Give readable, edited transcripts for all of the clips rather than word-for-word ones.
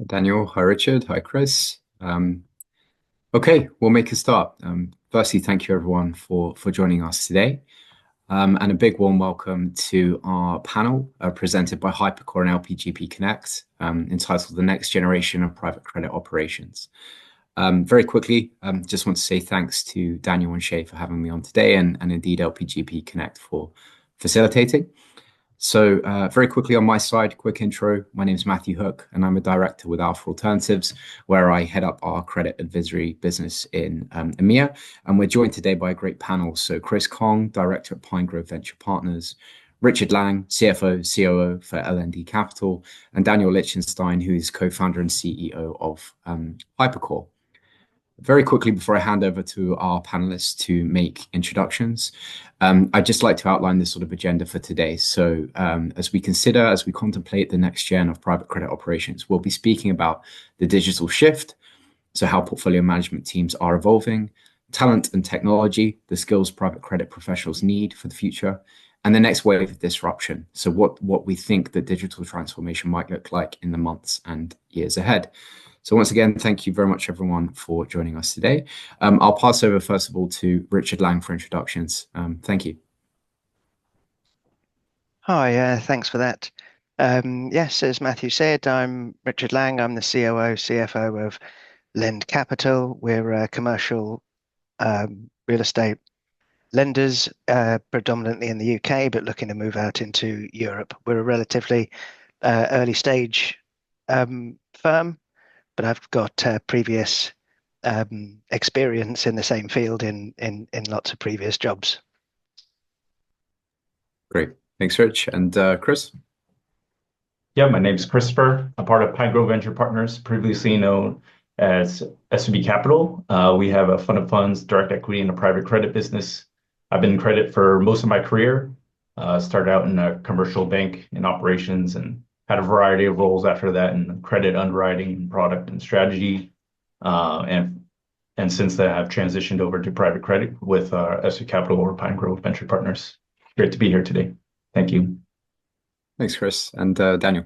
Daniel, hi Richard, hi Chris. Okay, we'll make a start. Firstly, thank you everyone for joining us today, and a big warm welcome to our panel presented by Hypercore and LPGP Connect, entitled "The Next Generation of Private Credit Operations." Very quickly, just want to say thanks to Daniel and Shay for having me on today, and indeed LPGP Connect for facilitating. So very quickly on my side, quick intro. My name is Matthew Hook, and I'm a director with Alpha Alternatives, where I head up our credit advisory business in EMEA. And we're joined today by a great panel. So Chris Kong, director at Pinegrove Venture Partners, Richard Lang, CFO, COO for LND Capital, and Daniel Lichtenstein, who is co-founder and CEO of Hypercore. Very quickly, before I hand over to our panelists to make introductions, I'd just like to outline this sort of agenda for today. So as we contemplate the next gen of private credit operations, we'll be speaking about the digital shift, so how portfolio management teams are evolving, talent and technology, the skills private credit professionals need for the future, and the next wave of disruption. So what we think the digital transformation might look like in the months and years ahead. So once again, thank you very much, everyone, for joining us today. I'll pass over, first of all, to Richard Lang for introductions. Thank you. Hi, thanks for that. Yes, as Matthew said, I'm Richard Lang. I'm the COO, CFO of Lend Capital. We're commercial real estate lenders, predominantly in the UK, but looking to move out into Europe. We're a relatively early stage firm, but I've got previous experience in the same field in lots of previous jobs. Great. Thanks, Rich. And Chris? Yeah, my name is Christopher. I'm part of Pinegrove Venture Partners, previously known as SVB Capital. We have a fund of funds, direct equity, and a private credit business. I've been in credit for most of my career. Started out in a commercial bank in operations and had a variety of roles after that in credit underwriting, product, and strategy. And since then, I've transitioned over to private credit with SVB Capital or Pinegrove Venture Partners. Great to be here today. Thank you. Thanks, Chris. And Daniel?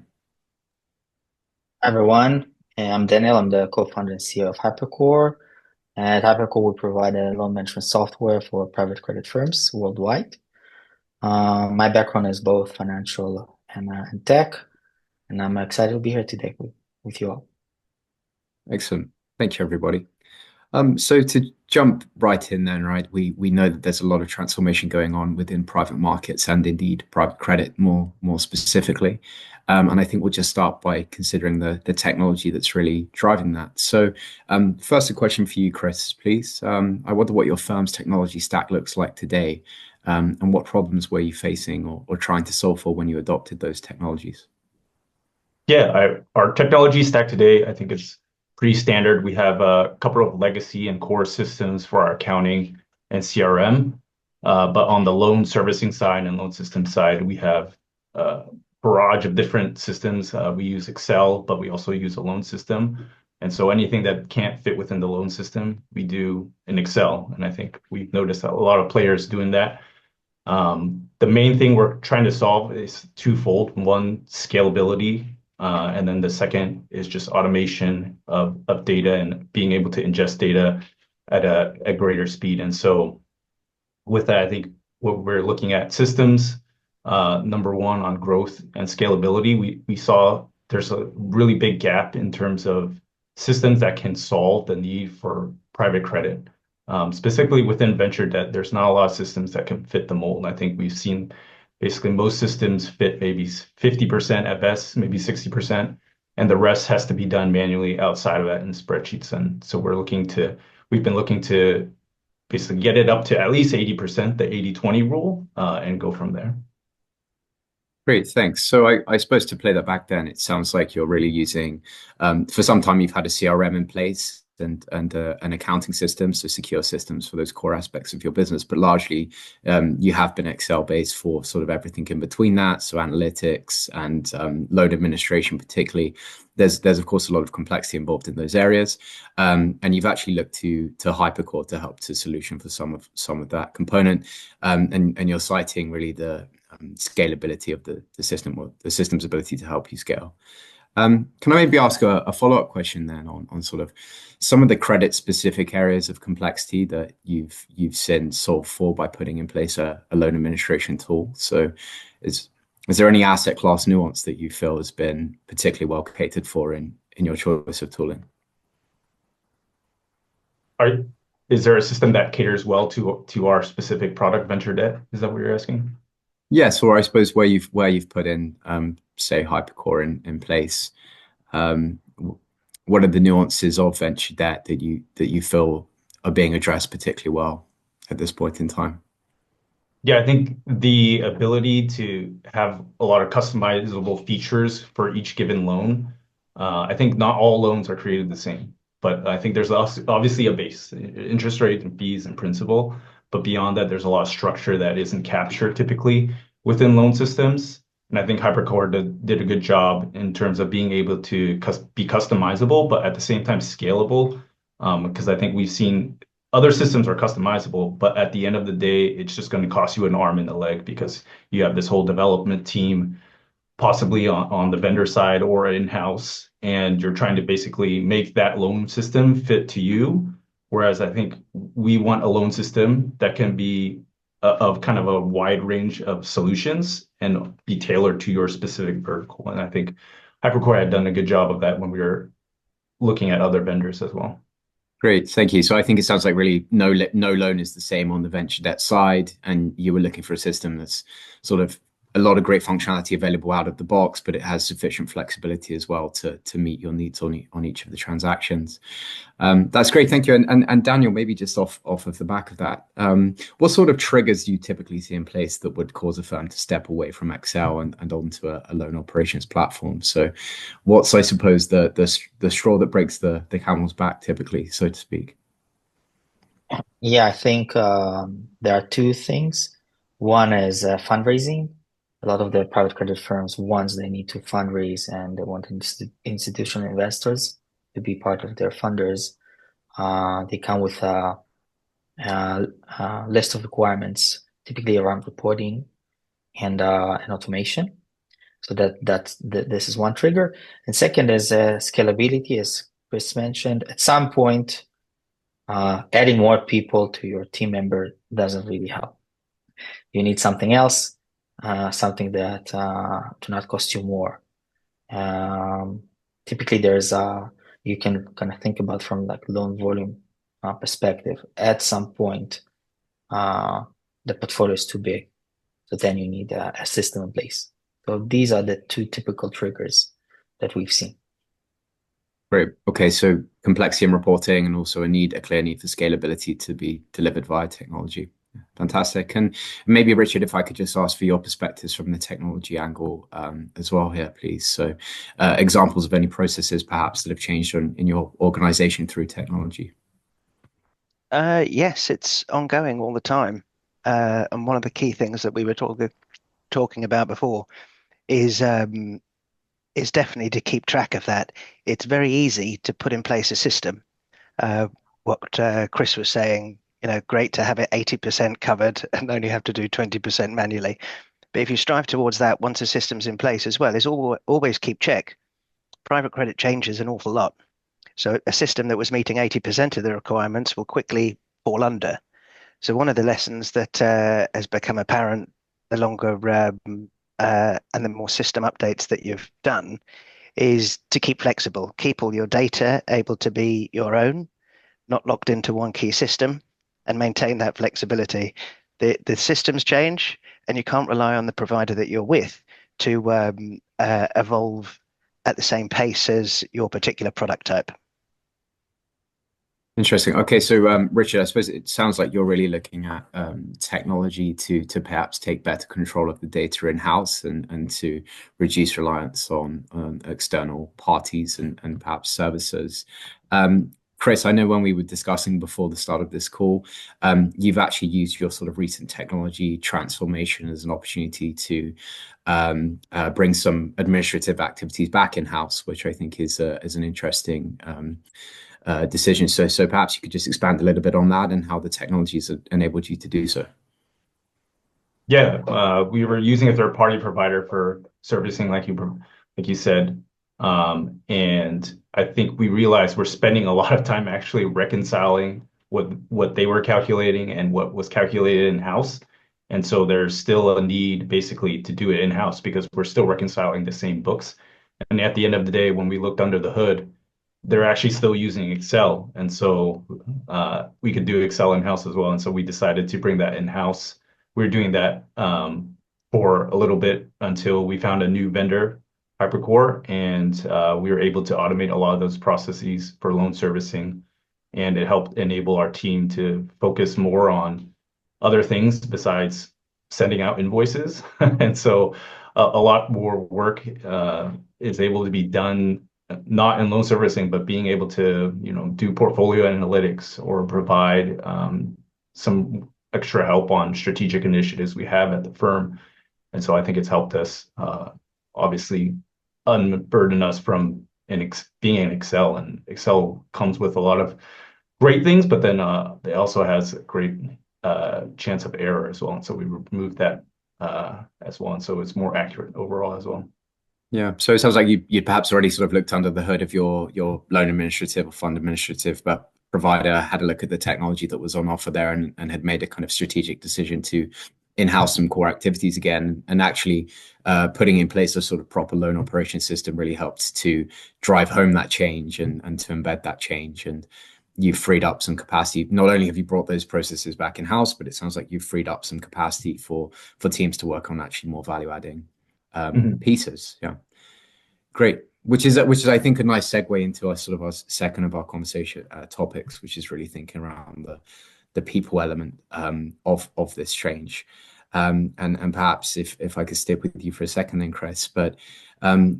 Hi, everyone. I'm Daniel. I'm the co-founder and CEO of Hypercore. At Hypercore, we provide a loan management software for private credit firms worldwide. My background is both financial and tech, and I'm excited to be here today with you all. Excellent. Thank you, everybody. So to jump right in then, right, we know that there's a lot of transformation going on within private markets and indeed private credit more specifically. And I think we'll just start by considering the technology that's really driving that. So first, a question for you, Chris, please. I wonder what your firm's technology stack looks like today, and what problems were you facing or trying to solve for when you adopted those technologies? Yeah, our technology stack today, I think it's pretty standard. We have a couple of legacy and core systems for our accounting and CRM. But on the loan servicing side and loan system side, we have a barrage of different systems. We use Excel, but we also use a loan system. And so anything that can't fit within the loan system, we do in Excel. And I think we've noticed a lot of players doing that. The main thing we're trying to solve is twofold. One, scalability. And then the second is just automation of data and being able to ingest data at a greater speed. And so with that, I think what we're looking at systems, number one on growth and scalability, we saw there's a really big gap in terms of systems that can solve the need for private credit. Specifically within venture debt, there's not a lot of systems that can fit the mold. I think we've seen basically most systems fit maybe 50% at best, maybe 60%, and the rest has to be done manually outside of that in spreadsheets. And so we've been looking to basically get it up to at least 80%, the 80-20 rule, and go from there. Great, thanks. So I suppose to play that back then, it sounds like you're really using, for some time you've had a CRM in place and an accounting system, so secure systems for those core aspects of your business, but largely you have been Excel based for sort of everything in between that, so analytics and loan administration particularly. There's of course a lot of complexity involved in those areas, and you've actually looked to Hypercore to help to solution for some of that component, and you're citing really the scalability of the system, or the system's ability to help you scale. Can I maybe ask a follow-up question then on sort of some of the credit-specific areas of complexity that you've since solved for by putting in place a loan administration tool? So is there any asset class nuance that you feel has been particularly well catered for in your choice of tooling? Is there a system that caters well to our specific product, venture debt? Is that what you're asking? Yes, or I suppose where you've put in, say, Hypercore in place, what are the nuances of venture debt that you feel are being addressed particularly well at this point in time? Yeah, I think the ability to have a lot of customizable features for each given loan. I think not all loans are created the same, but I think there's obviously a base, interest rate and fees and principal. But beyond that, there's a lot of structure that isn't captured typically within loan systems. And I think Hypercore did a good job in terms of being able to be customizable, but at the same time scalable. Because I think we've seen other systems are customizable, but at the end of the day, it's just going to cost you an arm and a leg because you have this whole development team, possibly on the vendor side or in-house, and you're trying to basically make that loan system fit to you. Whereas I think we want a loan system that can be of kind of a wide range of solutions and be tailored to your specific vertical. And I think Hypercore had done a good job of that when we were looking at other vendors as well. Great, thank you. So I think it sounds like really no loan is the same on the venture debt side, and you were looking for a system that's sort of a lot of great functionality available out of the box, but it has sufficient flexibility as well to meet your needs on each of the transactions. That's great, thank you. And Daniel, maybe just off of the back of that, what sort of triggers do you typically see in place that would cause a firm to step away from Excel and onto a loan operations platform? So what's, I suppose, the straw that breaks the camel's back typically, so to speak? Yeah, I think there are two things. One is fundraising. A lot of the private credit firms, once they need to fundraise and they want institutional investors to be part of their funders, they come with a list of requirements, typically around reporting and automation. So this is one trigger. And second is scalability, as Chris mentioned. At some point, adding more people to your team member doesn't really help. You need something else. Something that do not cost you more. Typically, you can kind of think about from like loan volume perspective. At some point, the portfolio is too big, so then you need a system in place. So these are the two typical triggers that we've seen. Great. Okay, so complexity in reporting and also a clear need for scalability to be delivered via technology. Fantastic. And maybe, Richard, if I could just ask for your perspectives from the technology angle as well here, please. So examples of any processes perhaps that have changed in your organization through technology. Yes, it's ongoing all the time. And one of the key things that we were talking about before is definitely to keep track of that. It's very easy to put in place a system. What Chris was saying, great to have it 80% covered and only have to do 20% manually. But if you strive towards that, once a system's in place as well, is always keep check. Private credit changes an awful lot. So a system that was meeting 80% of the requirements will quickly fall under. So one of the lessons that has become apparent the longer and the more system updates that you've done is to keep flexible, keep all your data able to be your own, not locked into one key system, and maintain that flexibility. The systems change, and you can't rely on the provider that you're with to evolve at the same pace as your particular product type. Interesting. Okay, so Richard, I suppose it sounds like you're really looking at technology to perhaps take better control of the data in-house and to reduce reliance on external parties and perhaps services. Chris, I know when we were discussing before the start of this call, you've actually used your sort of recent technology transformation as an opportunity to bring some administrative activities back in-house, which I think is an interesting decision. So perhaps you could just expand a little bit on that and how the technology has enabled you to do so. Yeah, we were using a third-party provider for servicing, like you said. And I think we realized we're spending a lot of time actually reconciling what they were calculating and what was calculated in-house. And so there's still a need basically to do it in-house because we're still reconciling the same books. And at the end of the day, when we looked under the hood, they're actually still using Excel. And so we could do Excel in-house as well. And so we decided to bring that in-house. We were doing that for a little bit until we found a new vendor, HyperCore, and we were able to automate a lot of those processes for loan servicing. And it helped enable our team to focus more on other things besides sending out invoices. And so a lot more work is able to be done not in loan servicing, but being able to, do portfolio analytics or provide some extra help on strategic initiatives we have at the firm. And so I think it's helped us obviously unburden us from being in Excel. And Excel comes with a lot of great things, but then it also has a great chance of error as well. And so we removed that as well. And so it's more accurate overall as well. Yeah. So it sounds like you'd perhaps already sort of looked under the hood of your loan administrative or fund administrative, but provider had a look at the technology that was on offer there and had made a kind of strategic decision to in-house some core activities again, and actually putting in place a sort of proper loan operation system really helped to drive home that change and to embed that change. And you've freed up some capacity. Not only have you brought those processes back in-house, but it sounds like you've freed up some capacity for teams to work on actually more value-adding pieces. Yeah, great. Which is I think a nice segue into our second of our conversation topics, which is really thinking around the people element of this change. And perhaps if I could stick with you for a second then, Chris, but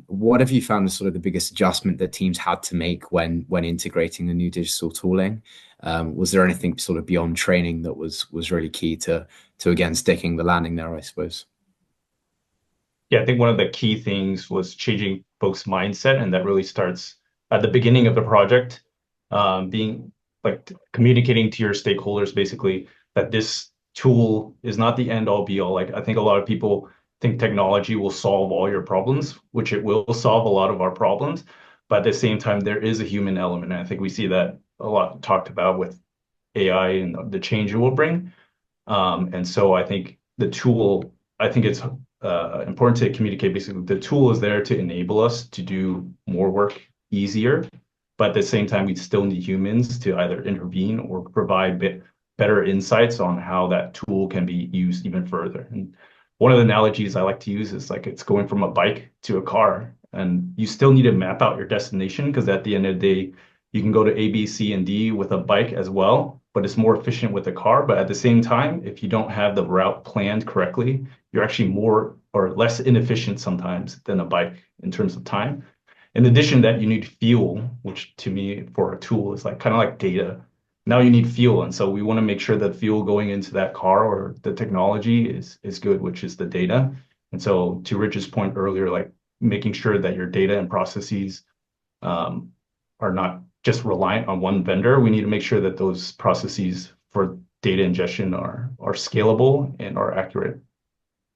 what have you found as sort of the biggest adjustment that teams had to make when integrating the new digital tooling? Was there anything sort of beyond training that was really key to again sticking the landing there, I suppose? Yeah, I think one of the key things was changing folks' mindset, and that really starts at the beginning of the project, being like communicating to your stakeholders basically that this tool is not the end all be all. Like I think a lot of people think technology will solve all your problems, which it will solve a lot of our problems, but at the same time there is a human element, and I think we see that a lot talked about with AI and the change it will bring. And so I think the tool, I think it's important to communicate basically the tool is there to enable us to do more work easier, but at the same time we still need humans to either intervene or provide better insights on how that tool can be used even further. And one of the analogies I like to use is like it's going from a bike to a car, and you still need to map out your destination because at the end of the day you can go to A, B, C, and D with a bike as well, but it's more efficient with a car. But at the same time, if you don't have the route planned correctly, you're actually more or less inefficient sometimes than a bike in terms of time. In addition to that, you need fuel, which to me for a tool is like kind of like data. Now you need fuel. And so we want to make sure that fuel going into that car or the technology is good, which is the data. And so to Rich's point earlier, like making sure that your data and processes are not just reliant on one vendor. We need to make sure that those processes for data ingestion are scalable and are accurate.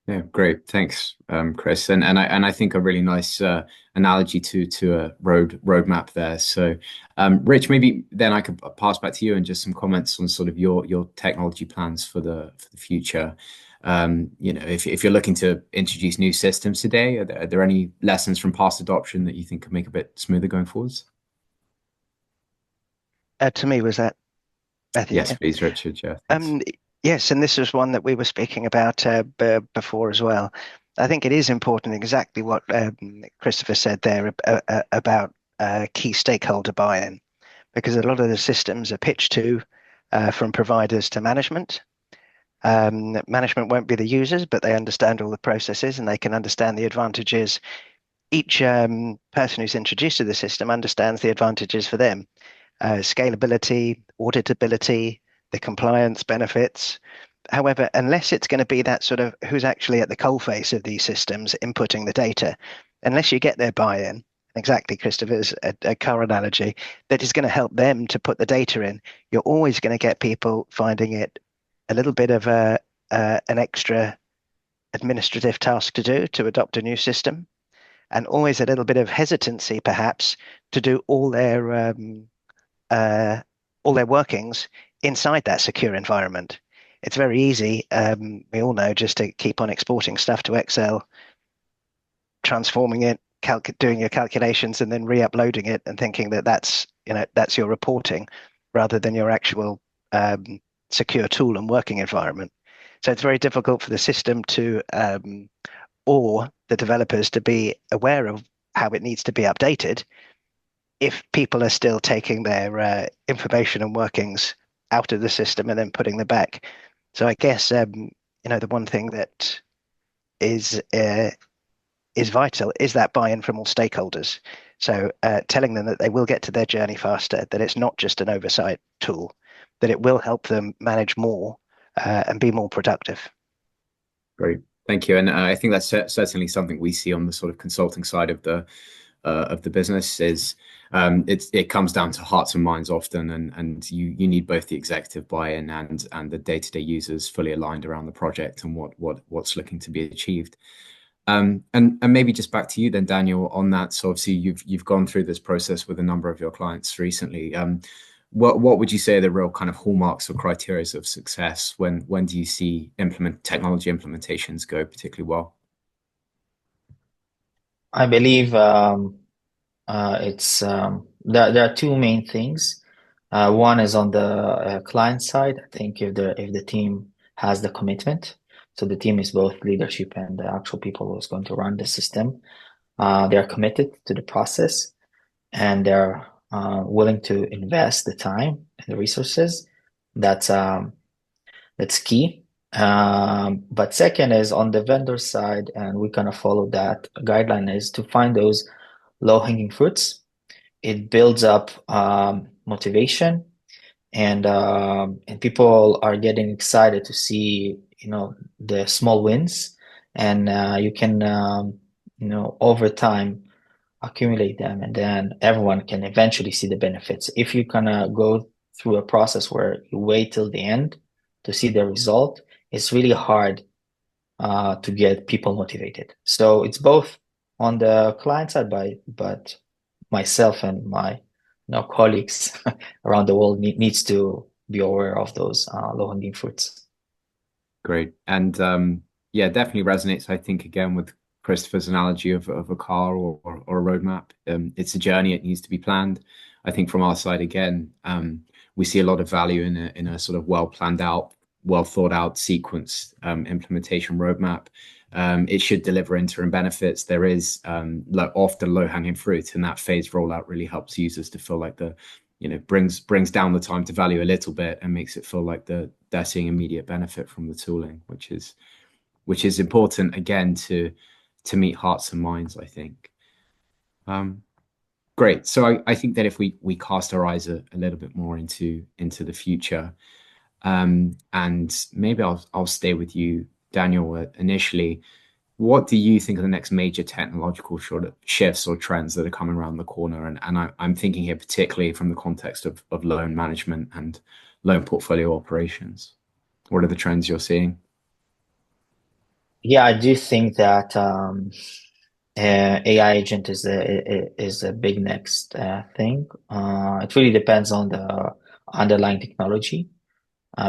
Yeah, great. Thanks, Chris. And I think a really nice analogy to a roadmap there. So, Rich, maybe then I could pass back to you and just some comments on sort of your technology plans for the future. If you're looking to introduce new systems today, are there any lessons from past adoption that you think could make a bit smoother going forwards? To me, was that Matthew? Yes, please, Richard. Yeah, thanks. Yes, and this was one that we were speaking about before as well. I think it is important, exactly what Christopher said there about key stakeholder buy-in, because a lot of the systems are pitched to from providers to management. Management won't be the users, but they understand all the processes and they can understand the advantages. Each person who's introduced to the system understands the advantages for them. Scalability, auditability, the compliance benefits. However, unless it's going to be that sort of who's actually at the coalface of these systems inputting the data, unless you get their buy-in, exactly Christopher's a car analogy, that is going to help them to put the data in, you're always going to get people finding it a little bit of an extra administrative task to do to adopt a new system. and always a little bit of hesitancy, perhaps, to do all their workings inside that secure environment. It's very easy, we all know, just to keep on exporting stuff to Excel, transforming it, doing your calculations, and then re-uploading it and thinking that that's your reporting rather than your actual secure tool and working environment. So it's very difficult for the system to or the developers to be aware of how it needs to be updated if people are still taking their information and workings out of the system and then putting them back. So I guess the one thing that is vital is that buy-in from all stakeholders. So telling them that they will get to their journey faster, that it's not just an oversight tool, that it will help them manage more and be more productive. Great, thank you. And I think that's certainly something we see on the sort of consulting side of the business is it comes down to hearts and minds often, and you need both the executive buy-in and the day-to-day users fully aligned around the project and what's looking to be achieved. And maybe just back to you then, Daniel, on that. So obviously you've gone through this process with a number of your clients recently. What would you say are the real kind of hallmarks or criteria of success? When do you see technology implementations go particularly well? I believe it's there are two main things. One is on the client side. I think if the team has the commitment, so the team is both leadership and the actual people who's going to run the system. They are committed to the process, and they're willing to invest the time and the resources. That's key. But second is on the vendor side, and we kind of follow that guideline, is to find those low-hanging fruits. It builds up motivation, and people are getting excited to see the small wins, and you can over time accumulate them, and then everyone can eventually see the benefits. If you kind of go through a process where you wait till the end to see the result, it's really hard to get people motivated. So it's both on the client side, but myself and my colleagues around the world needs to be aware of those low-hanging fruits. Great. And yeah, definitely resonates, I think, again, with Christopher's analogy of a car or a roadmap. It's a journey, it needs to be planned. I think from our side, again, we see a lot of value in a sort of well planned out, well thought out sequence implementation roadmap. It should deliver interim benefits. There is often low hanging fruit, and that phased rollout really helps users to feel like brings down the time to value a little bit and makes it feel like they're seeing immediate benefit from the tooling, which is important, again, to meet hearts and minds, I think. Great. So I think that if we cast our eyes a little bit more into the future, and maybe I'll stay with you, Daniel, initially. What do you think are the next major technological shifts or trends that are coming around the corner? And I'm thinking here particularly from the context of loan management and loan portfolio operations. What are the trends you're seeing? Yeah, I do think that AI agent is a big next thing. It really depends on the underlying technology,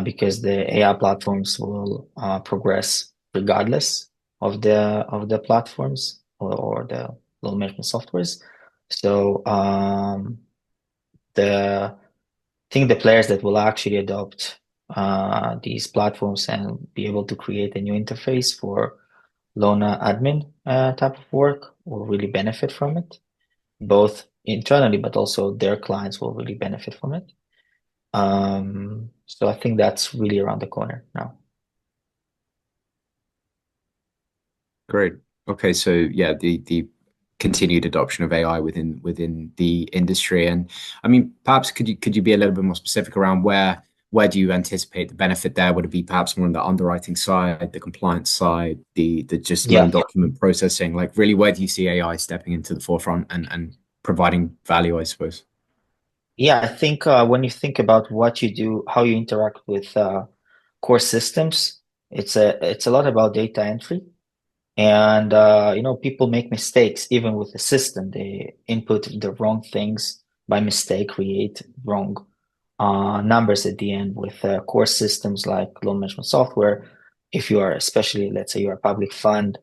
because the AI platforms will progress regardless of the platforms or the loan management softwares. So the players that will actually adopt these platforms and be able to create a new interface for loan admin type of work will really benefit from it, both internally, but also their clients will really benefit from it. So I think that's really around the corner now. Great. Okay, so yeah, the continued adoption of AI within the industry, and I mean, perhaps could you be a little bit more specific around where do you anticipate the benefit there? Would it be perhaps more on the underwriting side, the compliance side, the just loan document processing? Like, really, where do you see AI stepping into the forefront and providing value, I suppose? Yeah, I think when you think about what you do, how you interact with core systems, it's a lot about data entry. And people make mistakes even with the system. They input the wrong things by mistake, create wrong numbers at the end with core systems like loan management software. If you are, especially, let's say you're a public fund,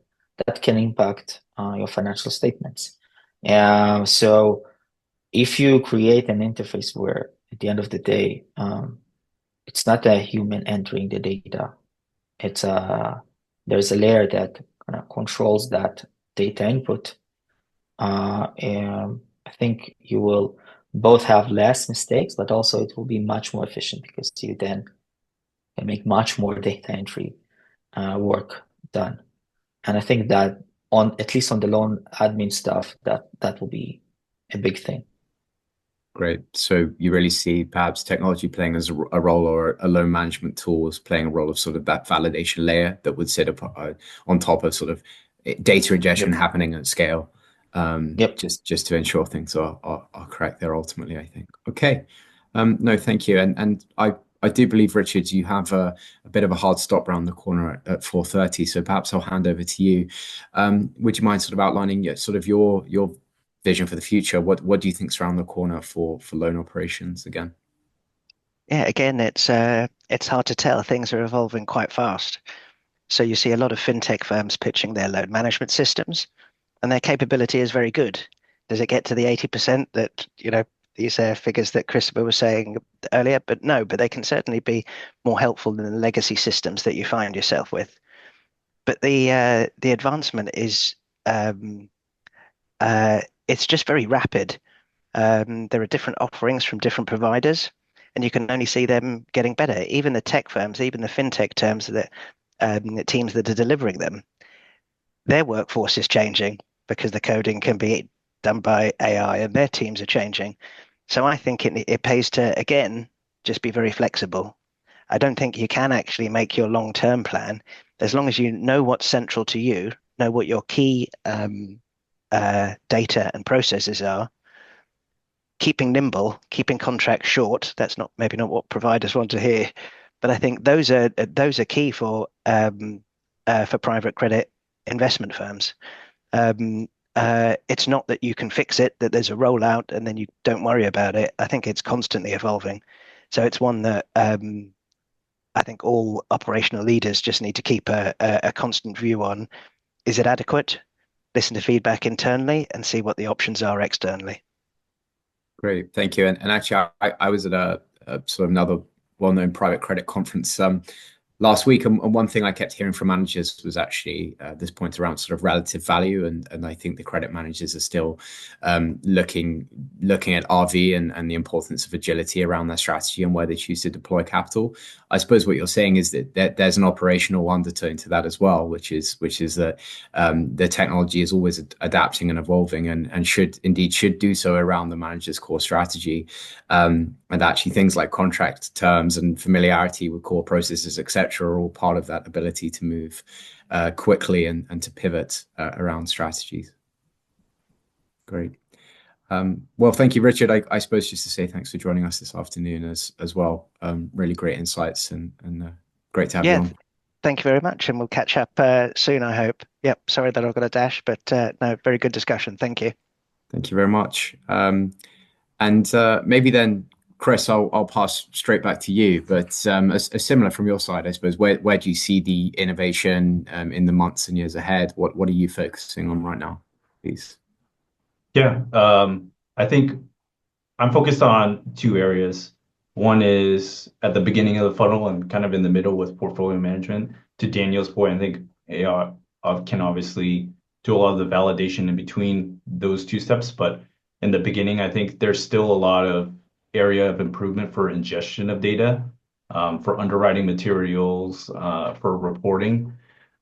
that can impact your financial statements. So if you create an interface where at the end of the day, it's not a human entering the data, it's there's a layer that kind of controls that data input. And I think you will both have less mistakes, but also it will be much more efficient because you then can make much more data entry work done. And I think that at least on the loan admin stuff, that will be a big thing. Great. So you really see perhaps technology playing as a role, or a loan management tool as playing a role of sort of that validation layer that would sit up on top of sort of data ingestion happening at scale. Just to ensure things are correct there ultimately, I think. Okay. No, thank you. And I do believe, Richard, you have a bit of a hard stop around the corner at 4:30. So perhaps I'll hand over to you. Would you mind sort of outlining sort of your vision for the future? What do you think's around the corner for loan operations again? Yeah, again, it's hard to tell. Things are evolving quite fast. So you see a lot of fintech firms pitching their loan management systems, and their capability is very good. Does it get to the 80% that, these figures that Christopher was saying earlier? But no, but they can certainly be more helpful than the legacy systems that you find yourself with. But the advancement is it's just very rapid. There are different offerings from different providers, and you can only see them getting better. Even the tech firms, even the fintech terms that the teams that are delivering them, their workforce is changing because the coding can be done by AI, and their teams are changing. So I think it pays to, again, just be very flexible. I don't think you can actually make your long-term plan as long as you know what's central to you, know what your key data and processes are. Keeping nimble, keeping contracts short. That's maybe not what providers want to hear, but I think those are key for private credit investment firms. It's not that you can fix it, that there's a rollout and then you don't worry about it. I think it's constantly evolving. So it's one that I think all operational leaders just need to keep a constant view on. Is it adequate? Listen to feedback internally and see what the options are externally. Great, thank you. And actually, I was at a sort of another well-known private credit conference last week, and one thing I kept hearing from managers was actually this point around sort of relative value, and I think the credit managers are still looking at RV and the importance of agility around their strategy and where they choose to deploy capital. I suppose what you're saying is that there's an operational undertone to that as well, which is that the technology is always adapting and evolving, and should do so around the manager's core strategy. And actually things like contract terms and familiarity with core processes, etc., are all part of that ability to move quickly and to pivot around strategies. Great. Well, thank you, Richard. I suppose just to say thanks for joining us this afternoon as well. Really great insights and great to have you on. Thank you very much, and we'll catch up soon, I hope. Yep, sorry that I've got a dash, but no, very good discussion. Thank you. Thank you very much. And maybe then, Chris, I'll pass straight back to you, but a similar from your side, I suppose. Where do you see the innovation in the months and years ahead? What are you focusing on right now, please? Yeah, I think I'm focused on two areas. One is at the beginning of the funnel and kind of in the middle with portfolio management. To Daniel's point, I think AI can obviously do a lot of the validation in between those two steps, but in the beginning, I think there's still a lot of area of improvement for ingestion of data, for underwriting materials, for reporting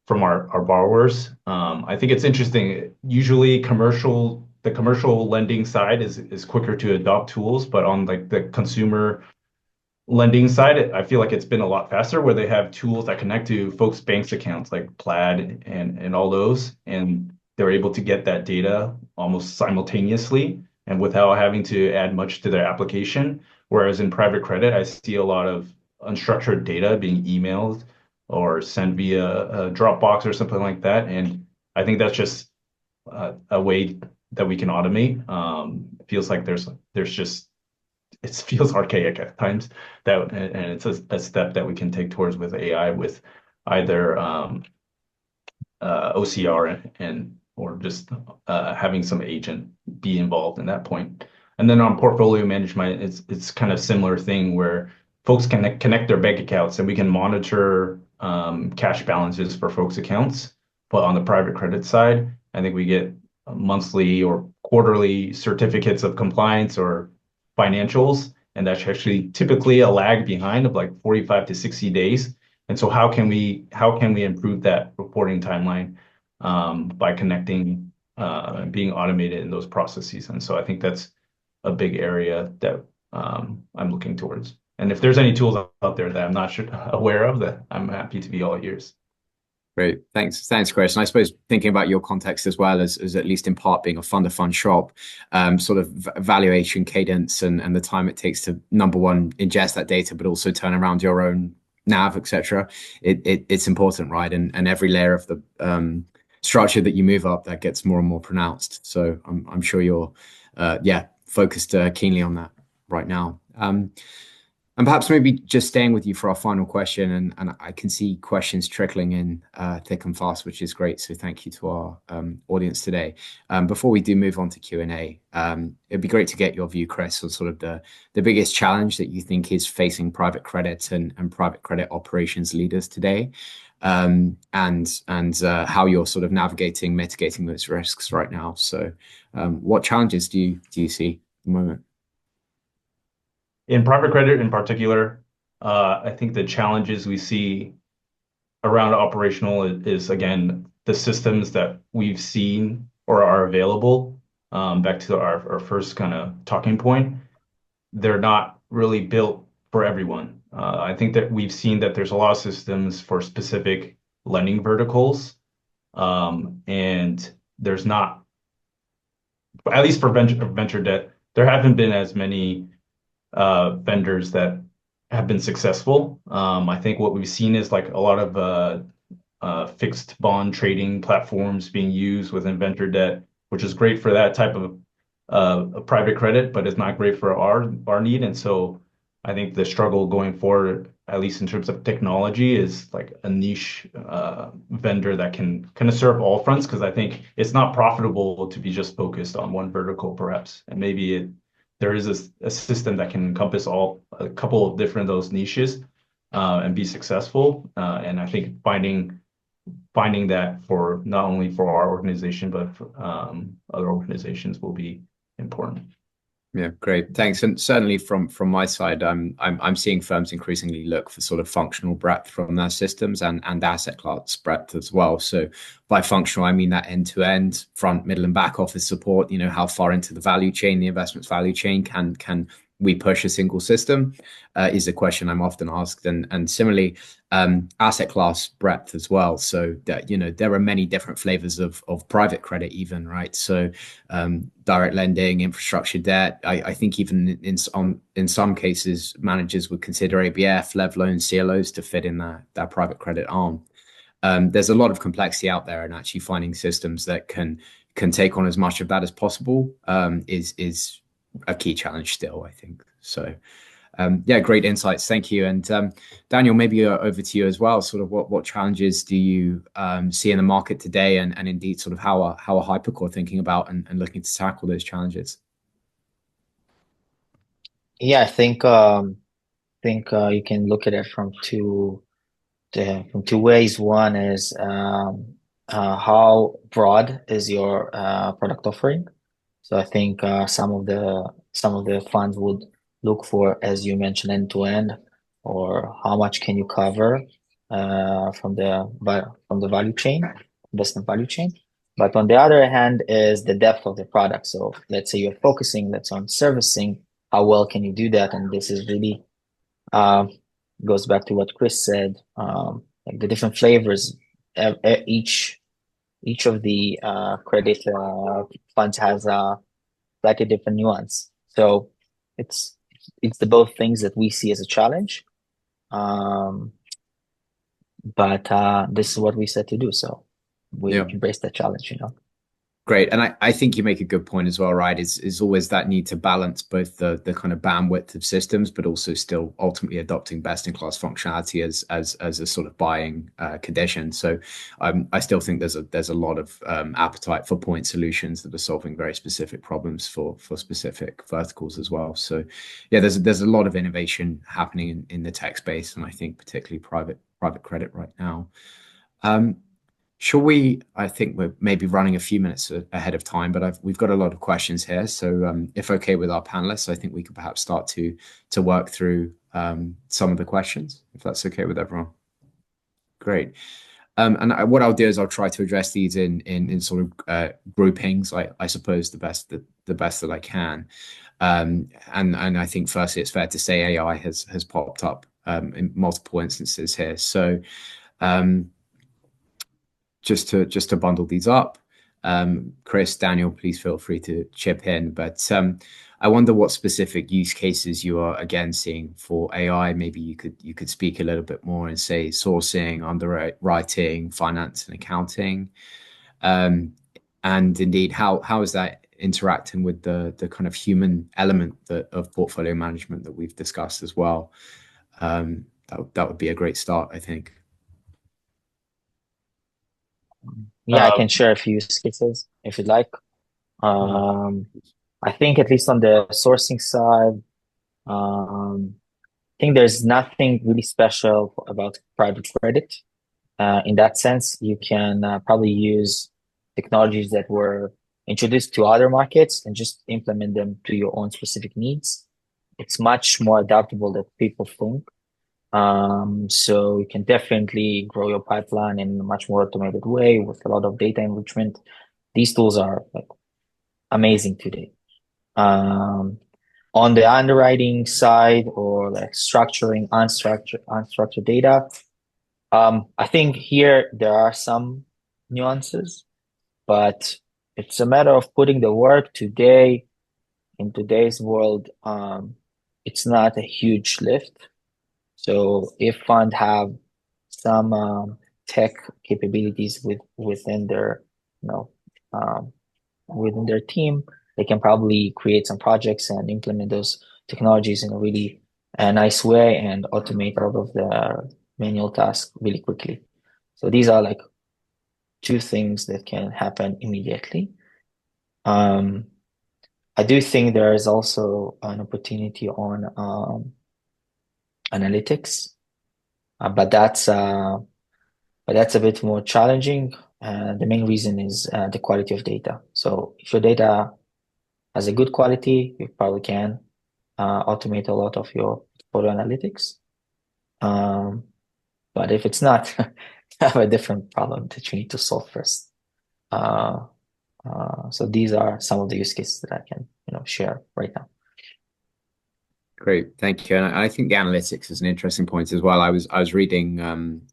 from our borrowers. I think it's interesting. Usually the commercial lending side is quicker to adopt tools, but on like the consumer lending side, I feel like it's been a lot faster, where they have tools that connect to folks' banks accounts like Plaid and all those, and they're able to get that data almost simultaneously and without having to add much to their application. Whereas in private credit, I see a lot of unstructured data being emailed or sent via a Dropbox or something like that. And I think that's just a way that we can automate. It feels like it feels archaic at times, and it's a step that we can take towards with AI, with either OCR or just having some agent be involved in that point. And then on portfolio management, it's kind of similar thing where folks can connect their bank accounts and we can monitor cash balances for folks' accounts. But on the private credit side, I think we get monthly or quarterly certificates of compliance or financials, and that's actually typically a lag behind of like 45 to 60 days. And so how can we improve that reporting timeline by connecting and being automated in those processes? And so I think that's a big area that I'm looking towards. And if there's any tools out there that I'm not aware of, that I'm happy to be all ears. Great. Thanks, Chris. And I suppose thinking about your context as well as at least in part being a fund of fund shop, sort of valuation cadence and the time it takes to, number one, ingest that data, but also turn around your own NAV, etc. It's important, right? And every layer of the structure that you move up, that gets more and more pronounced. So I'm sure you're focused keenly on that right now. And perhaps maybe just staying with you for our final question, and I can see questions trickling in thick and fast, which is great. So thank you to our audience today. Before we do move on to Q&A, it'd be great to get your view, Chris, on sort of the biggest challenge that you think is facing private credit and private credit operations leaders today, and how you're sort of navigating, mitigating those risks right now. So what challenges do you see at the moment? In private credit in particular, I think the challenges we see around operational is again, the systems that we've seen or are available. Back to our first kind of talking point, they're not really built for everyone. I think that we've seen that there's a lot of systems for specific lending verticals, and there's not, at least for venture debt, there haven't been as many vendors that have been successful. I think what we've seen is like a lot of fixed bond trading platforms being used within venture debt, which is great for that type of private credit, but it's not great for our need. And so I think the struggle going forward, at least in terms of technology, is like a niche vendor that can kind of serve all fronts, because I think it's not profitable to be just focused on one vertical, perhaps. And maybe there is a system that can encompass a couple of different those niches and be successful. And I think finding that for not only for our organization, but for other organizations will be important. Yeah, great. Thanks. And certainly from my side, I'm seeing firms increasingly look for sort of functional breadth from their systems and asset class breadth as well. So by functional, I mean that end-to-end, front, middle, and back office support. How far into the value chain, the investments value chain, can we push a single system is a question I'm often asked. And similarly, asset class breadth as well. So that, there are many different flavors of private credit even, right? So direct lending, infrastructure debt. I think even in some cases, managers would consider ABF, lev loans, CLOs to fit in that private credit arm. There's a lot of complexity out there, and actually finding systems that can take on as much of that as possible is a key challenge still, I think. So great insights. Thank you. And Daniel, maybe over to you as well. Sort of what challenges do you see in the market today, and indeed sort of how are Hypercore thinking about and looking to tackle those challenges? Yeah, I think you can look at it from two ways. One is how broad is your product offering. So I think some of the funds would look for, as you mentioned, end-to-end, or how much can you cover from the value chain, investment value chain. But on the other hand is the depth of the product. So let's say you're focusing, on servicing, how well can you do that? And this is really goes back to what Chris said, like the different flavors. Each of the credit funds has a slightly different nuance. So it's the both things that we see as a challenge. But this is what we set to do. So we Yeah. embrace that challenge, Great. And I think you make a good point as well, right? Is always that need to balance both the kind of bandwidth of systems, but also still ultimately adopting best in class functionality as a sort of buying condition. So I still think there's a lot of appetite for point solutions that are solving very specific problems for specific verticals as well. So yeah, there's a lot of innovation happening in the tech space, and I think particularly private credit right now. Shall we? I think we're maybe running a few minutes ahead of time, but we've got a lot of questions here. So, if okay with our panelists, I think we could perhaps start to work through some of the questions, if that's okay with everyone. Great. And what I'll do is I'll try to address these in sort of groupings. I suppose the best that I can. And I think firstly, it's fair to say AI has popped up in multiple instances here. So. Just to bundle these up, Chris, Daniel, please feel free to chip in. But I wonder what specific use cases you are again seeing for AI. Maybe you could speak a little bit more and say sourcing, underwriting, finance, and accounting, and indeed how is that interacting with the kind of human element of portfolio management that we've discussed as well. That would be a great start, I think. Yeah, I can share a few use cases if you'd like. I think at least on the sourcing side, I think there's nothing really special about private credit. In that sense, you can probably use technologies that were introduced to other markets and just implement them to your own specific needs. It's much more adaptable than people think. So you can definitely grow your pipeline in a much more automated way with a lot of data enrichment. These tools are like amazing today. On the underwriting side or like structuring unstructured data, I think here there are some nuances, but it's a matter of putting the work today. In today's world, it's not a huge lift. So if fund have some tech capabilities within their, within their team, they can probably create some projects and implement those technologies in a really nice way and automate all of the manual tasks really quickly. So these are like two things that can happen immediately. I do think there is also an opportunity on analytics, but that's a bit more challenging. The main reason is the quality of data. So if your data has a good quality, you probably can automate a lot of your portfolio analytics. But if it's not, you have a different problem that you need to solve first. So these are some of the use cases that I can share right now. Great, thank you. And I think the analytics is an interesting point as well. I was reading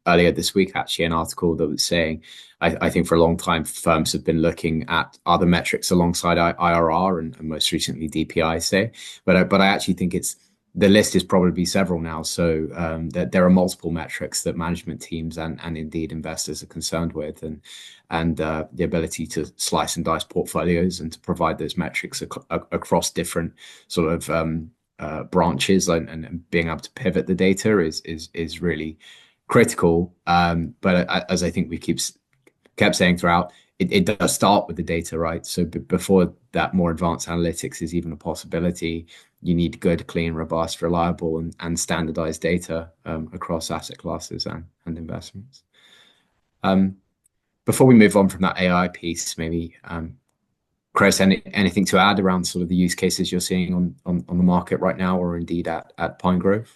earlier this week actually an article that was saying I think for a long time firms have been looking at other metrics alongside IRR and most recently DPI, say, but I actually think the list is probably several now. So that there are multiple metrics that management teams and indeed investors are concerned with, and the ability to slice and dice portfolios and to provide those metrics across different sort of branches and being able to pivot the data is really critical. But as I think we kept saying throughout, it does start with the data, right? So before that more advanced analytics is even a possibility, you need good, clean, robust, reliable, and standardized data across asset classes and investments. Before we move on from that AI piece, maybe Chris, anything to add around sort of the use cases you're seeing on the market right now, or indeed at Pinegrove?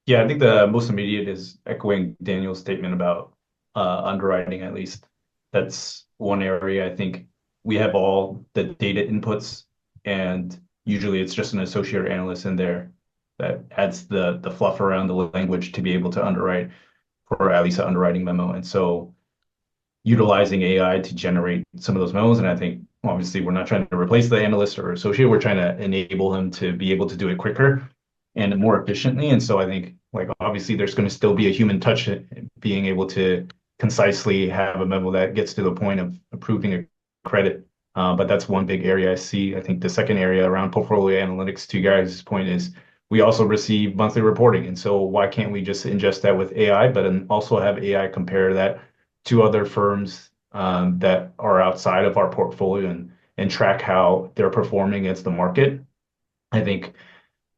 Yeah, I think the most immediate is echoing Daniel's statement about underwriting, at least. That's one area. I think we have all the data inputs, and usually it's just an associate analyst in there that adds the fluff around the language to be able to underwrite for at least an underwriting memo. And so utilizing AI to generate some of those memos, and I think obviously we're not trying to replace the analyst or associate, we're trying to enable them to be able to do it quicker and more efficiently. And so I think like obviously there's going to still be a human touch being able to concisely have a memo that gets to the point of approving a credit. But that's one big area I see. I think the second area around portfolio analytics, to you guys' point, is we also receive monthly reporting. And so why can't we just ingest that with AI, but then also have AI compare that to other firms that are outside of our portfolio and track how they're performing against the market? I think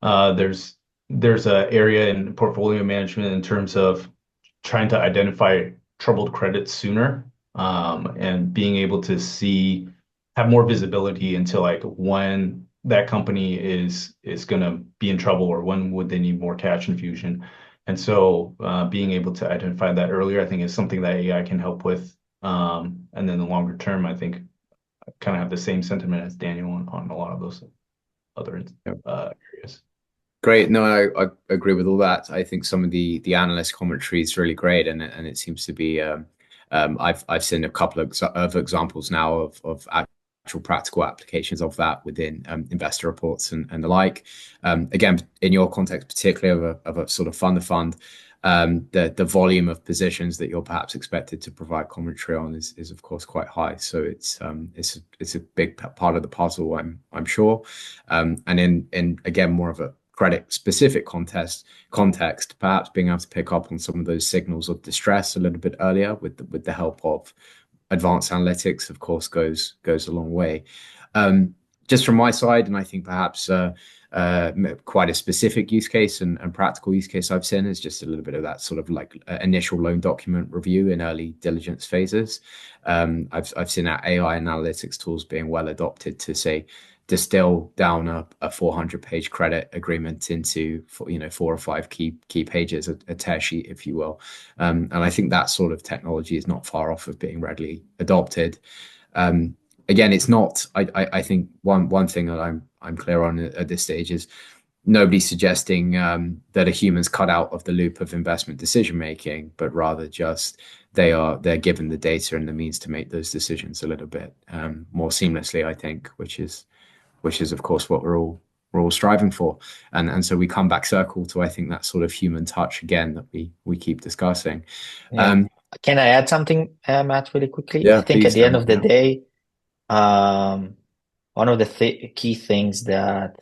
there's an area in portfolio management in terms of trying to identify troubled credits sooner, and being able to have more visibility into like when that company is gonna be in trouble or when would they need more cash infusion. And so being able to identify that earlier, I think, is something that AI can help with. And then the longer term, I think I kind of have the same sentiment as Daniel on a lot of those other areas. Great. No, I agree with all that. I think some of the analyst commentary is really great, and it seems to be. I've seen a couple of examples now of actual practical applications of that within investor reports and the like. Again, in your context, particularly of a sort of fund of fund, the volume of positions that you're perhaps expected to provide commentary on is of course quite high. So it's a big part of the puzzle, I'm sure. And in again, more of a credit specific context, perhaps being able to pick up on some of those signals of distress a little bit earlier with the help of advanced analytics, of course, goes a long way. Just from my side, and I think perhaps quite a specific use case and practical use case I've seen is just a little bit of that sort of like initial loan document review in early diligence phases. I've seen our AI analytics tools being well adopted to say distill down a 400-page credit agreement into 4 or 5 key pages, a tear sheet, if you will. And I think that sort of technology is not far off of being readily adopted. Again, it's not. I think one thing that I'm clear on at this stage is nobody's suggesting that a human's cut out of the loop of investment decision making, but rather just they're given the data and the means to make those decisions a little bit more seamlessly, I think, which is of course what we're all striving for. And so we come back circle to, I think, that sort of human touch again that we keep discussing. Yeah. Can I add something, Matt, really quickly? Yeah, I think please, at the end of the yeah. day, one of the key things that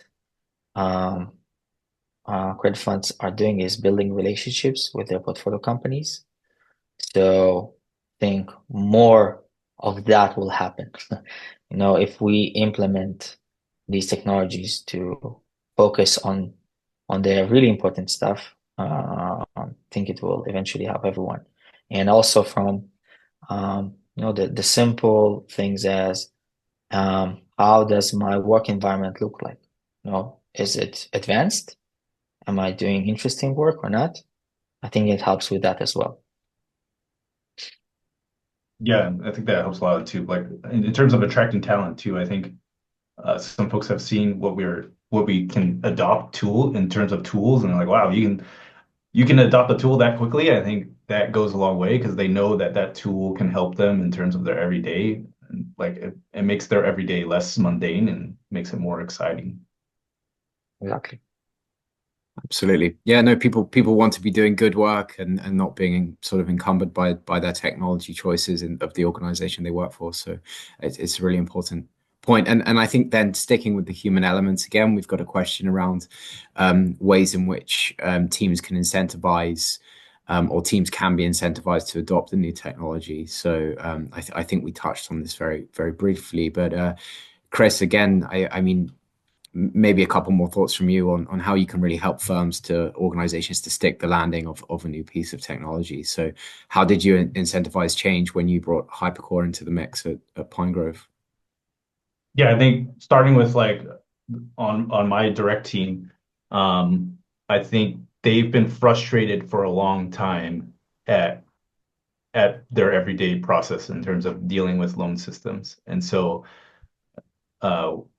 credit funds are doing is building relationships with their portfolio companies. So I think more of that will happen. If we implement these technologies to focus on the really important stuff, I think it will eventually help everyone. And also from the simple things as how does my work environment look like? Is it advanced? Am I doing interesting work or not? I think it helps with that as well. Yeah, I think that helps a lot too. Like in terms of attracting talent too, I think some folks have seen what we can adopt in terms of tools, and they're like, wow, you can adopt a tool that quickly. I think that goes a long way because they know that tool can help them in terms of their everyday, and like it makes their everyday less mundane and makes it more exciting. Exactly. Absolutely. Yeah, no, people want to be doing good work and not being sort of encumbered by their technology choices of the organization they work for. So it's a really important point. And I think then sticking with the human elements again, we've got a question around ways in which teams can incentivize or teams can be incentivized to adopt the new technology. So I think we touched on this very, very briefly. But Chris, again, I mean, maybe a couple more thoughts from you on how you can really help organizations to stick the landing of a new piece of technology. So how did you incentivize change when you brought Hypercore into the mix at Pinegrove? Yeah, I think starting with like on my direct team, I think they've been frustrated for a long time at their everyday process in terms of dealing with loan systems. And so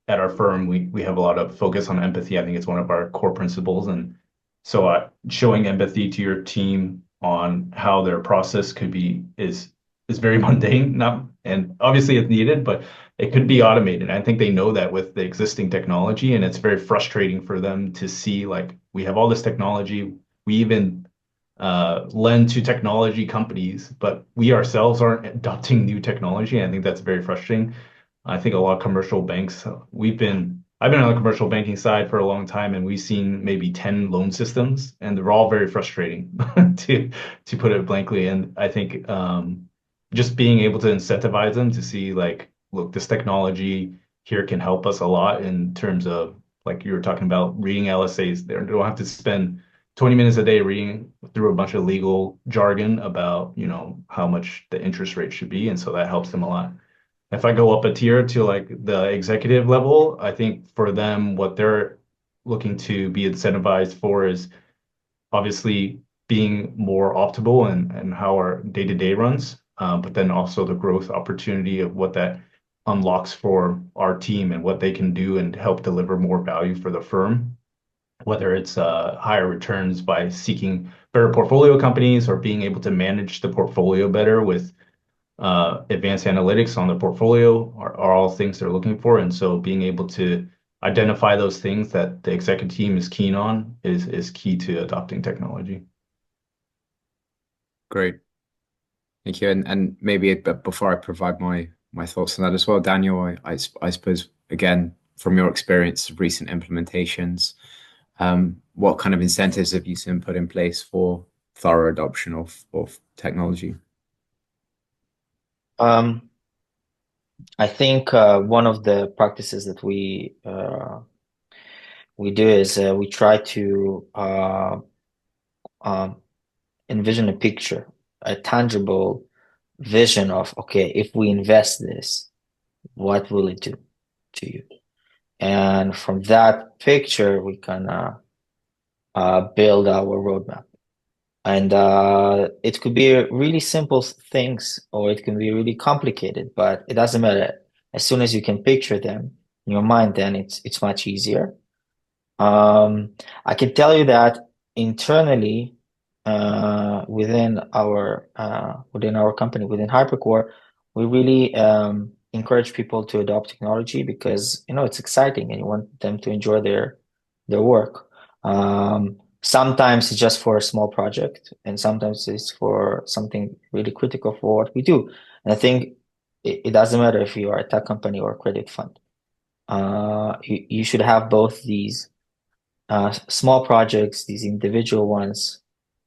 at our firm, we have a lot of focus on empathy. I think it's one of our core principles. And so showing empathy to your team on how their process could be is very mundane. And obviously it's needed, but it could be automated. I think they know that with the existing technology, and it's very frustrating for them to see like we have all this technology. We even lend to technology companies, but we ourselves aren't adopting new technology. I think that's very frustrating. I think a lot of commercial banks, I've been on the commercial banking side for a long time, and we've seen maybe 10 loan systems, and they're all very frustrating to put it blankly. And I think just being able to incentivize them to see like, look, this technology here can help us a lot in terms of like you were talking about reading LSAs. They don't have to spend 20 minutes a day reading through a bunch of legal jargon about, how much the interest rate should be. And so that helps them a lot. If I go up a tier to like the executive level, I think for them, what they're looking to be incentivized for is obviously being more optimal and how our day-to-day runs, but then also the growth opportunity of what that unlocks for our team and what they can do and help deliver more value for the firm, whether it's higher returns by seeking better portfolio companies or being able to manage the portfolio better with advanced analytics on the portfolio are all things they're looking for. And so being able to identify those things that the executive team is keen on is key to adopting technology. Great. Thank you. And maybe before I provide my thoughts on that as well, Daniel, I suppose, again, from your experience of recent implementations, what kind of incentives have you seen put in place for thorough adoption of technology? I think one of the practices that we do is we try to envision a picture, a tangible vision of, okay, if we invest this, what will it do to you? And from that picture, we can build our roadmap. And it could be really simple things, or it can be really complicated, but it doesn't matter. As soon as you can picture them in your mind, then it's much easier. I can tell you that internally, within our company, within Hypercore, we really encourage people to adopt technology because it's exciting and you want them to enjoy their work. Sometimes it's just for a small project, and sometimes it's for something really critical for what we do. And I think it doesn't matter if you are a tech company or a credit fund. You should have both these small projects, these individual ones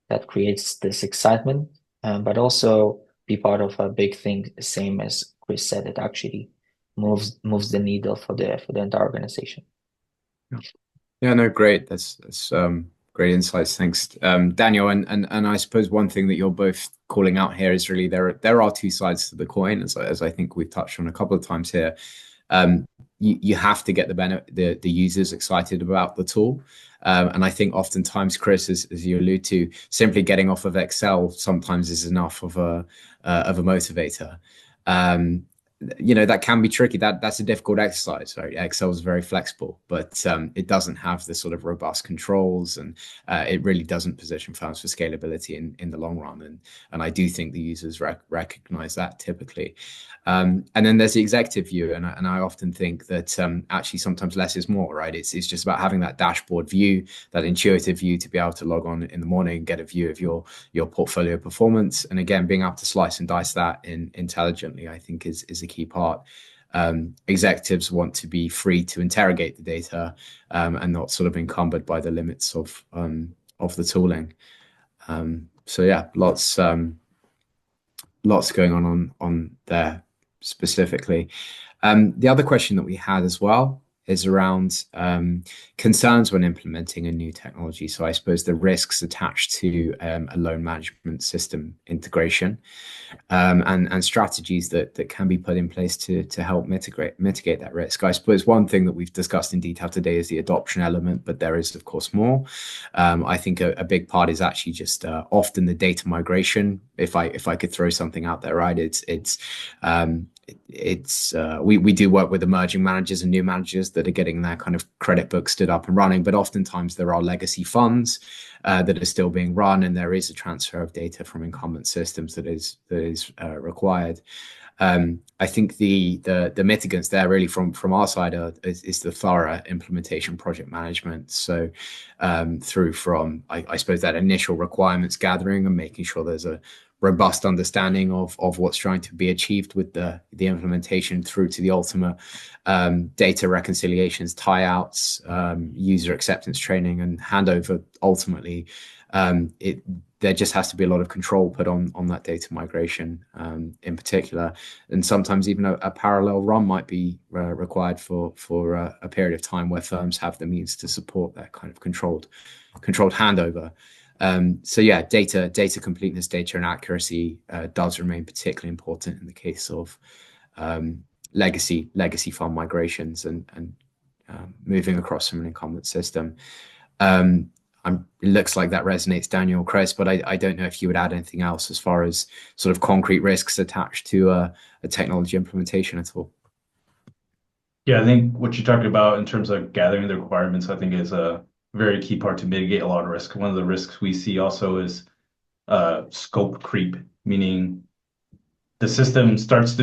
that creates this excitement, but also be part of a big thing, the same as Chris said, it actually moves the needle for the entire organization. Yeah, no, great. That's great insights. Thanks, Daniel. And I suppose one thing that you're both calling out here is really there are two sides to the coin, as I think we've touched on a couple of times here. You have to get the users excited about the tool. And I think oftentimes, Chris, as you allude to, simply getting off of Excel sometimes is enough of a motivator. That can be tricky. That's a difficult exercise. Right? Excel is very flexible, but it doesn't have the sort of robust controls, and it really doesn't position firms for scalability in the long run. And I do think the users recognize that typically. And then there's the executive view, and I often think that actually sometimes less is more. Right? It's just about having that dashboard view, that intuitive view to be able to log on in the morning and get a view of your portfolio performance. And again, being able to slice and dice that intelligently, I think is a key part. Executives want to be free to interrogate the data and not sort of encumbered by the limits of the tooling. So yeah, lots going on there specifically. The other question that we had as well is around concerns when implementing a new technology. So I suppose the risks attached to a loan management system integration and strategies that can be put in place to help mitigate that risk. I suppose one thing that we've discussed in detail today is the adoption element, but there is, of course, more. I think a big part is actually just often the data migration. If I could throw something out there, right? We do work with emerging managers and new managers that are getting their kind of credit book stood up and running, but oftentimes there are legacy funds that are still being run, and there is a transfer of data from incumbent systems that is required. I think the mitigants there really from our side is the thorough implementation project management. So through from I suppose that initial requirements gathering and making sure there's a robust understanding of what's trying to be achieved with the implementation through to the ultimate data reconciliations, tie-outs, user acceptance training, and handover ultimately. There just has to be a lot of control put on that data migration in particular. And sometimes even a parallel run might be required for a period of time where firms have the means to support that kind of controlled handover. So yeah, data completeness, data and accuracy does remain particularly important in the case of legacy fund migrations and moving across from an incumbent system. It looks like that resonates, Daniel, Chris, but I don't know if you would add anything else as far as sort of concrete risks attached to a technology implementation at all. Yeah, I think what you're talking about in terms of gathering the requirements, I think is a very key part to mitigate a lot of risk. One of the risks we see also is scope creep, meaning the system starts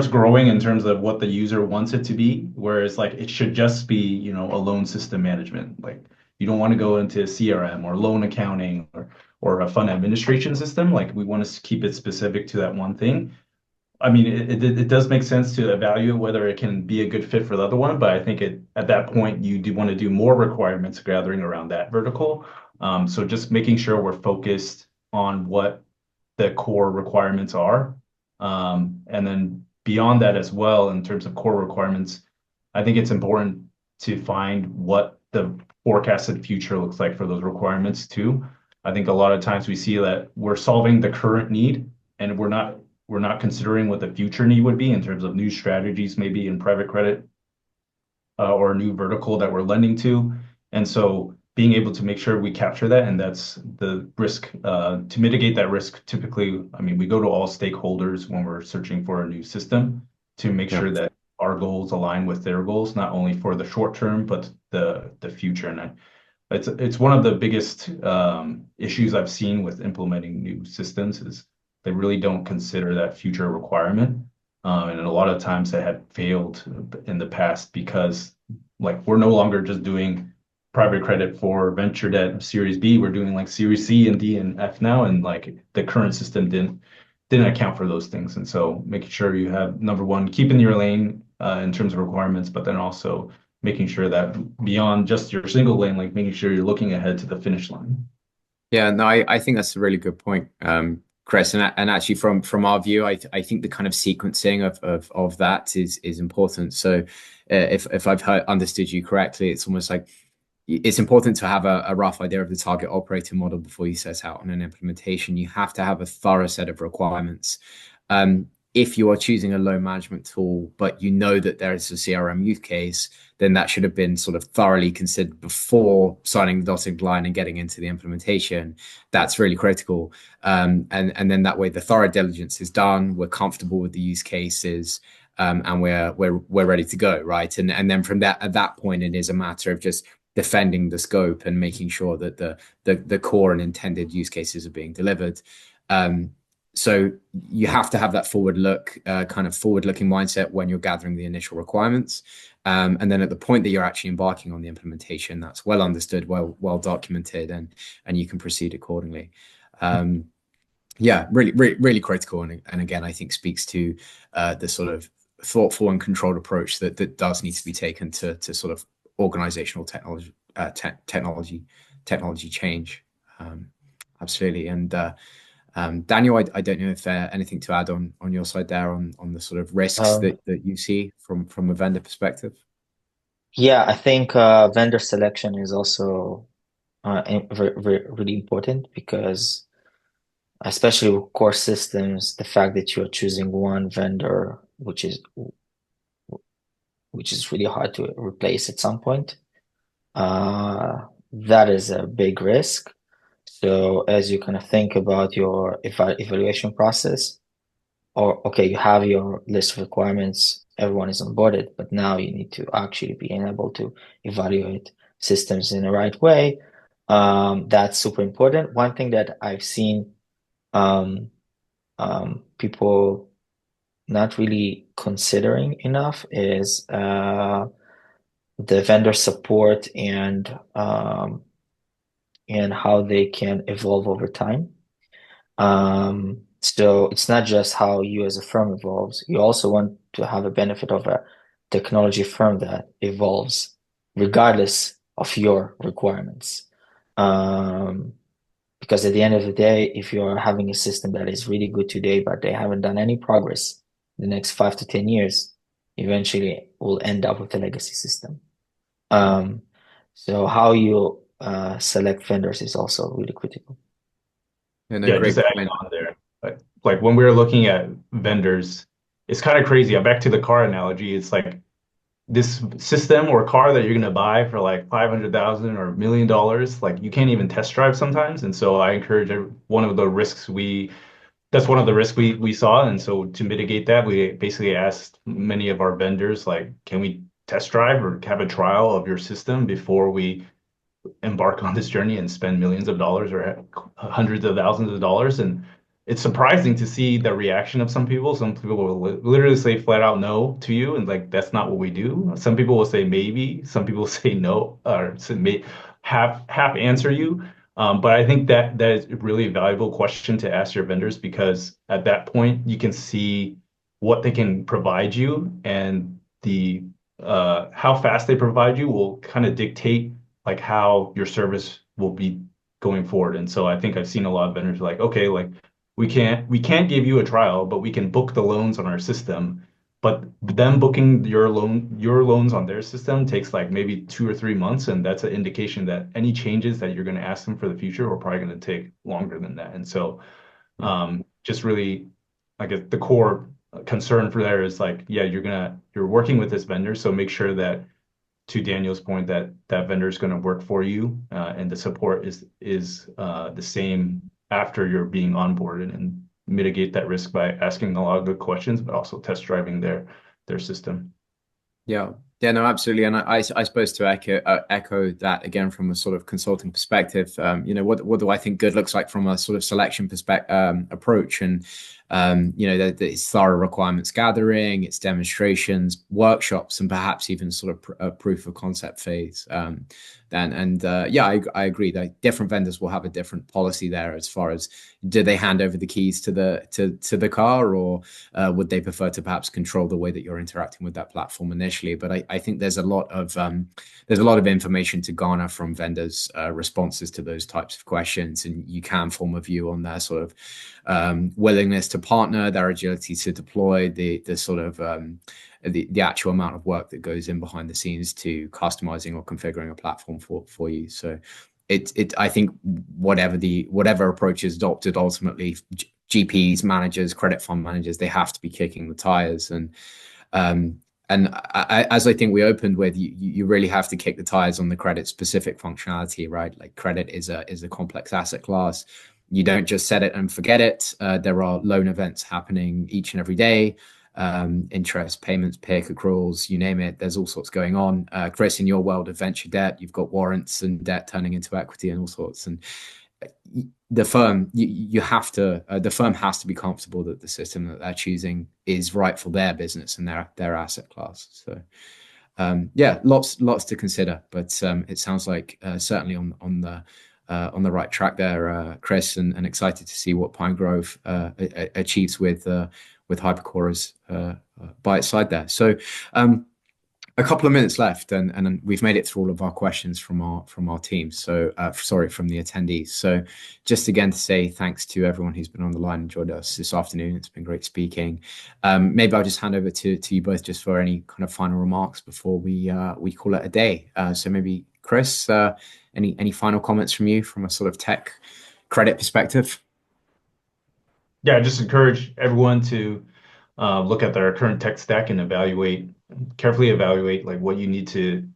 growing in terms of what the user wants it to be, whereas like it should just be, a loan system management. Like you don't want to go into CRM or loan accounting or a fund administration system. Like we want to keep it specific to that one thing. I mean, it does make sense to evaluate whether it can be a good fit for the other one, but I think at that point you do want to do more requirements gathering around that vertical. So just making sure we're focused on what the core requirements are. And then beyond that as well, in terms of core requirements, I think it's important to find what the forecasted future looks like for those requirements too. I think a lot of times we see that we're solving the current need and we're not considering what the future need would be in terms of new strategies, maybe in private credit or a new vertical that we're lending to. And so being able to make sure we capture that, and that's the risk to mitigate that risk. Typically, I mean, we go to all stakeholders when we're searching for a new system to make sure that our goals align with their goals, not only for the short term, but the future. And it's one of the biggest issues I've seen with implementing new systems is they really don't consider that future requirement. And a lot of times they had failed in the past because like we're no longer just doing private credit for venture debt Series B. We're doing like Series C and D and F now, and like the current system didn't account for those things. And so making sure you have, number one, keeping your lane in terms of requirements, but then also making sure that beyond just your single lane, like making sure you're looking ahead to the finish line. Yeah, no, I think that's a really good point, Chris. And actually from our view, I think the kind of sequencing of that is important. So if I've understood you correctly, it's almost like it's important to have a rough idea of the target operating model before you set out on an implementation. You have to have a thorough set of requirements. If you are choosing a loan management tool, but you know that there is a CRM use case, then that should have been sort of thoroughly considered before signing the dotted line and getting into the implementation. That's really critical. And then that way the thorough diligence is done. We're comfortable with the use cases. And we're ready to go, right? And then from that, at that point, it is a matter of just defending the scope and making sure that the core and intended use cases are being delivered. So you have to have that forward-looking mindset when you're gathering the initial requirements. And then at the point that you're actually embarking on the implementation, that's well understood, well documented, and you can proceed accordingly. Yeah, really critical. And again, I think speaks to the sort of thoughtful and controlled approach that does need to be taken to sort of organizational technology change. Absolutely. And Daniel, I don't know if anything to add on your side there on the sort of risks that you see from a vendor perspective. Yeah, I think vendor selection is also really important because especially with core systems, the fact that you're choosing one vendor, which is really hard to replace at some point, that is a big risk. So as you kind of think about your evaluation process, or okay, you have your list of requirements, everyone is onboarded, but now you need to actually be able to evaluate systems in the right way. That's super important. One thing that I've seen people not really considering enough is the vendor support and how they can evolve over time. So it's not just how you as a firm evolves. You also want to have a benefit of a technology firm that evolves regardless of your requirements. Because at the end of the day, if you're having a system that is really good today, but they haven't done any progress in the next 5 to 10 years, eventually will end up with a legacy system. So how you select vendors is also really critical. And a Yeah, great just adding point. on there. Like when we were looking at vendors, it's kind of crazy. Back to the car analogy. It's like this system or car that you're gonna buy for like 500,000 or $1 million, like you can't even test drive sometimes. And so I encourage one of the risks that's one of the risks we saw. And so to mitigate that, we basically asked many of our vendors, like, can we test drive or have a trial of your system before we embark on this journey and spend millions of dollars or hundreds of thousands of dollars? And it's surprising to see the reaction of some people. Some people will literally say flat out no to you, and like that's not what we do. Some people will say maybe. Some people will say no, or say half answer you. But I think that is a really valuable question to ask your vendors, because at that point you can see what they can provide you, and the how fast they provide you will kind of dictate like how your service will be going forward. And so I think I've seen a lot of vendors like, okay, like we can't give you a trial, but we can book the loans on our system. But them booking your loans on their system takes like maybe 2 or 3 months, and that's an indication that any changes that you're going to ask them for the future are probably going to take longer than that. And so, just really, I guess the core concern for there is like, yeah, you're working with this vendor, so make sure that, to Daniel's point, that vendor is going to work for you, and the support is the same after you're being onboarded, and mitigate that risk by asking a lot of good questions, but also test driving their system. Yeah. Yeah, no, absolutely. And I suppose to echo that again from a sort of consulting perspective, what do I think good looks like from a sort of selection approach? And, it's thorough requirements gathering, it's demonstrations, workshops, and perhaps even sort of a proof of concept phase. I agree that different vendors will have a different policy there as far as, do they hand over the keys to the car, or would they prefer to perhaps control the way that you're interacting with that platform initially? But I think there's a lot of information to garner from vendors' responses to those types of questions, and you can form a view on their sort of willingness to partner, their agility to deploy, the sort of the actual amount of work that goes in behind the scenes to customizing or configuring a platform for you. So I think whatever approach is adopted, ultimately GPs, managers, credit fund managers, they have to be kicking the tires. As I think we opened with, you really have to kick the tires on the credit specific functionality, right? Like credit is a complex asset class. You don't just set it and forget it. There are loan events happening each and every day. Interest payments, PIK accruals, you name it. There's all sorts going on. Chris, in your world of venture debt, you've got warrants and debt turning into equity and all sorts. And the firm, the firm has to be comfortable that the system that they're choosing is right for their business and their asset class. So, lots to consider. But it sounds like certainly on the right track there, Chris, and excited to see what Pinegrove achieves with Hypercore by its side there. So a couple of minutes left, and we've made it through all of our questions from our team. So from the attendees. So just again to say thanks to everyone who's been on the line and joined us this afternoon. It's been great speaking. Maybe I'll just hand over to you both just for any kind of final remarks before we call it a day. So maybe Chris, any final comments from you from a sort of tech credit perspective? Yeah, I just encourage everyone to look at their current tech stack and carefully evaluate like what you need to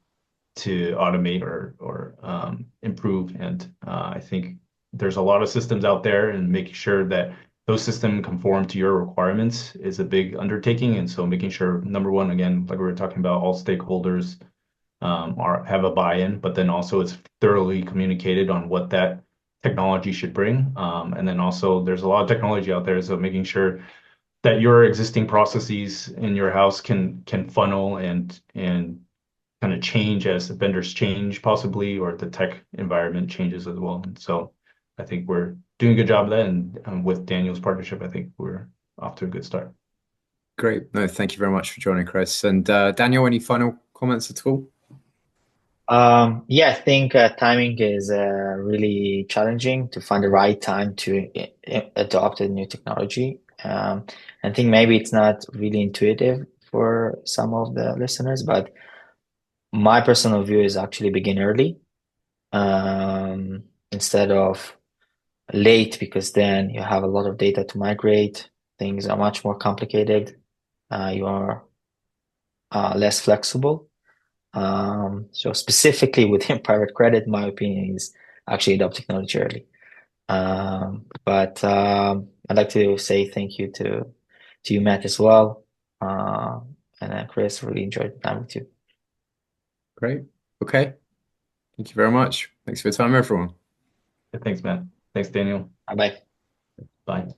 automate or improve. And I think there's a lot of systems out there, and making sure that those systems conform to your requirements is a big undertaking. And so making sure, number one, again, like we were talking about, all stakeholders have a buy-in, but then also it's thoroughly communicated on what that technology should bring. And then also there's a lot of technology out there, so making sure that your existing processes in your house can funnel and kind of change as the vendors change possibly, or the tech environment changes as well. And so I think we're doing a good job of that. And with Daniel's partnership, I think we're off to a good start. Great. No, thank you very much for joining, Chris. And Daniel, any final comments at all? Yeah, I think timing is really challenging to find the right time to adopt a new technology. I think maybe it's not really intuitive for some of the listeners, but my personal view is actually begin early instead of late, because then you have a lot of data to migrate. Things are much more complicated. You are less flexible. So specifically within private credit, my opinion is actually adopt technology early. But I'd like to say thank you to you, Matt, as well. And Chris, really enjoyed the time with you. Great. Okay. Thank you very much. Thanks for your time, everyone. Thanks, Matt. Thanks, Daniel. Bye-bye. Bye.